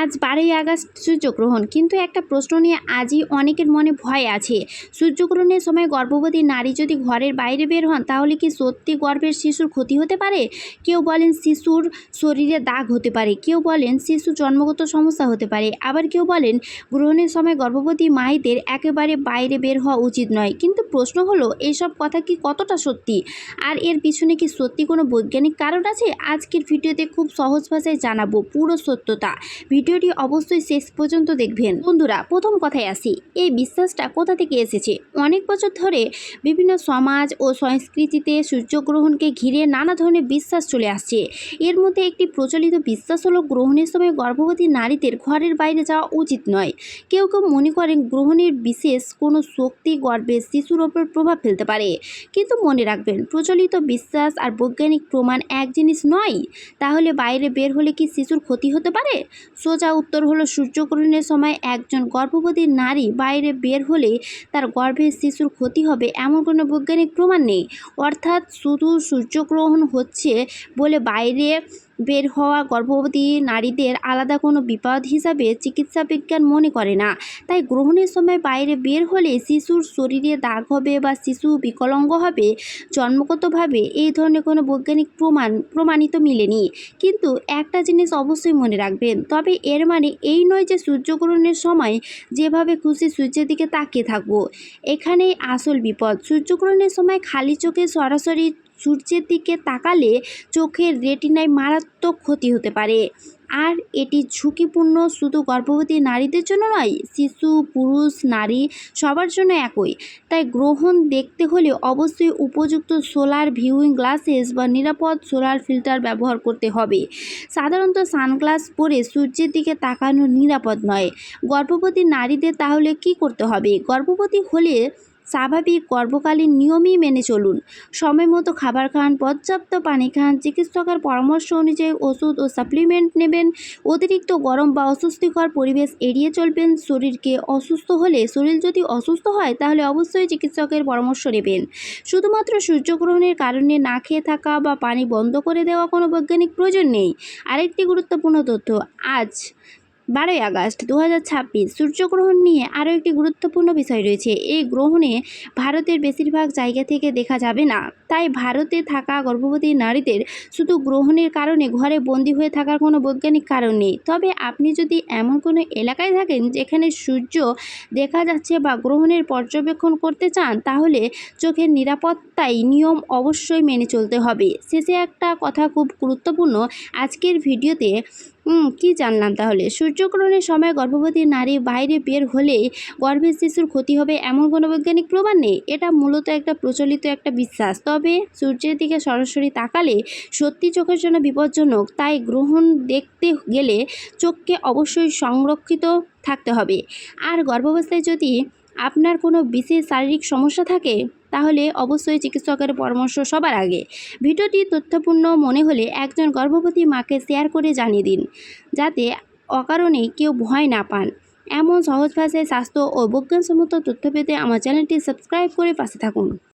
আজ 12ই আগস্ট সূর্যগ্রহণ, কিন্তু একটা প্রশ্ন নিয়ে আজই অনেকের মনে ভয় আছে। সূর্যগ্রহণের সময় গর্ভবতী নারী যদি ঘরের বাইরে বের হন তাহলে কি সত্যি গর্ভের শিশুর ক্ষতি হতে পারে? কেউ বলেন শিশুর শরীরে দাগ হতে পারে, কেউ বলেন শিশু জন্মগত সমস্যা হতে পারে, আবার কেউ বলেন গ্রহণের সময় গর্ভবতী মায়েদের একেবারে বাইরে বের হওয়া উচিত নয়। কিন্তু প্রশ্ন হলো, এইসব কথা কি কতটা সত্যি, আর এর পিছনে কি সত্যি কোনো বৈজ্ঞানিক কারণ আছে? আজকের ভিডিওতে খুব সহজ ভাষায় জানাবো পুরো সত্যতা। ভিডিওটি অবশ্যই শেষ পর্যন্ত দেখবেন। বন্ধুরা, প্রথম কথায় আসি, এই বিশ্বাসটা কোথা থেকে এসেছে? অনেক বছর ধরে বিভিন্ন সমাজ ও সংস্কৃতিতে সূর্যগ্রহণকে ঘিরে নানা ধরনের বিশ্বাস চলে আসছে। এর মধ্যে একটি প্রচলিত বিশ্বাস হলো গ্রহণের সময় গর্ভবতী নারীদের ঘরের বাইরে যাওয়া উচিত নয়। কেউ কেউ মনে করেন গ্রহণের বিশেষ কোনো শক্তি গর্ভের শিশুর ওপর প্রভাব ফেলতে পারে। কিন্তু মনে রাখবেন, প্রচলিত বিশ্বাস আর বৈজ্ঞানিক প্রমাণ এক জিনিস নয়। তাহলে বাইরে বের হলে কি শিশুর ক্ষতি হতে পারে? সোজা উত্তর হলো, সূর্যগ্রহণের সময় একজন গর্ভবতী নারী বাইরে বের হলে তার গর্ভের শিশুর ক্ষতি হবে এমন কোনো বৈজ্ঞানিক প্রমাণ নেই। অর্থাৎ শুধু সূর্যগ্রহণ হচ্ছে বলে বাইরে বের হওয়া গর্ভবতী নারীদের আলাদা কোনো বিপদ হিসাবে চিকিৎসা বিজ্ঞান মনে করে না। তাই গ্রহণের সময় বাইরে বের হলে শিশুর শরীরে দাগ হবে বা শিশু বিকলাঙ্গ হবে জন্মগতভাবে, এই ধরনের কোনো বৈজ্ঞানিক প্রমাণিত মিলেনি। কিন্তু একটা জিনিস অবশ্যই মনে রাখবেন, তবে এর মানে এই নয় যে সূর্যগ্রহণের সময় যেভাবে খুশি সূর্যের দিকে তাকিয়ে থাকবো। এখানেই আসল বিপদ। সূর্যগ্রহণের সময় খালি চোখে সরাসরি সূর্যের দিকে তাকালে চোখের রেটিনায় মারাত্মক ক্ষতি হতে পারে। আর এটি ঝুঁকিপূর্ণ শুধু গর্ভবতী নারীদের জন্য নয়, শিশু, পুরুষ, নারী সবার জন্য একই। তাই গ্রহণ দেখতে হলে অবশ্যই উপযুক্ত সোলার ভিউইং গ্লাসেস বা নিরাপদ সোলার ফিল্টার ব্যবহার করতে হবে। সাধারণত সানগ্লাস পরে সূর্যের দিকে তাকানো নিরাপদ নয়। গর্ভবতী নারীদের তাহলে কি করতে হবে? গর্ভবতী হলে স্বাভাবিক গর্ভকালীন নিয়মই মেনে চলুন। সময় মতো খাবার খান, পর্যাপ্ত পানি খান, চিকিৎসকের পরামর্শ অনুযায়ী ওষুধ ও সাপ্লিমেন্ট নেবেন, অতিরিক্ত গরম বা অস্বস্তিকর পরিবেশ এড়িয়ে চলবেন। শরীর যদি অসুস্থ হয় তাহলে অবশ্যই চিকিৎসকের পরামর্শ নেবেন। শুধুমাত্র সূর্যগ্রহণের কারণে না খেয়ে থাকা বা পানি বন্ধ করে দেওয়া কোনো বৈজ্ঞানিক প্রয়োজন নেই। আরেকটি গুরুত্বপূর্ণ তথ্য, আজ 12ই আগস্ট 2026 সূর্যগ্রহণ নিয়ে আরও একটি গুরুত্বপূর্ণ বিষয় রয়েছে। এই গ্রহণে ভারতের বেশিরভাগ জায়গা থেকে দেখা যাবে না। তাই ভারতে থাকা গর্ভবতী নারীদের শুধু গ্রহণের কারণে ঘরে বন্দী হয়ে থাকার কোনো বৈজ্ঞানিক কারণ নেই। তবে আপনি যদি এমন কোনো এলাকায় থাকেন যেখানে সূর্য দেখা যাচ্ছে বা গ্রহণের পর্যবেক্ষণ করতে চান, তাহলে চোখের নিরাপত্তায় নিয়ম অবশ্যই মেনে চলতে হবে। শেষে একটা কথা খুব গুরুত্বপূর্ণ, আজকের ভিডিওতে কি জানলাম তাহলে? সূর্যগ্রহণের সময় গর্ভবতী নারী বাইরে বের হলে গর্ভের শিশুর ক্ষতি হবে এমন কোনো বৈজ্ঞানিক প্রমাণ নেই। এটা মূলত একটা প্রচলিত একটা বিশ্বাস। তবে সূর্যের দিকে সরাসরি তাকালে সত্যি চোখের জন্য বিপজ্জনক। তাই গ্রহণ দেখতে গেলে চোখকে অবশ্যই সংরক্ষিত থাকতে হবে। আর গর্ভাবস্থায় যদি আপনার কোনো বিশেষ শারীরিক সমস্যা থাকে তাহলে অবশ্যই চিকিৎসকের পরামর্শ সবার আগে। ভিডিওটি তথ্যপূর্ণ মনে হলে একজন গর্ভবতী মাকে শেয়ার করে জানিয়ে দিন, যাতে অকারণে কেউ ভয় না পান। এমন সহজ ভাষায় স্বাস্থ্য ও বিজ্ঞানসম্মত তথ্য পেতে আমার চ্যানেলটি সাবস্ক্রাইব করে পাশে থাকুন।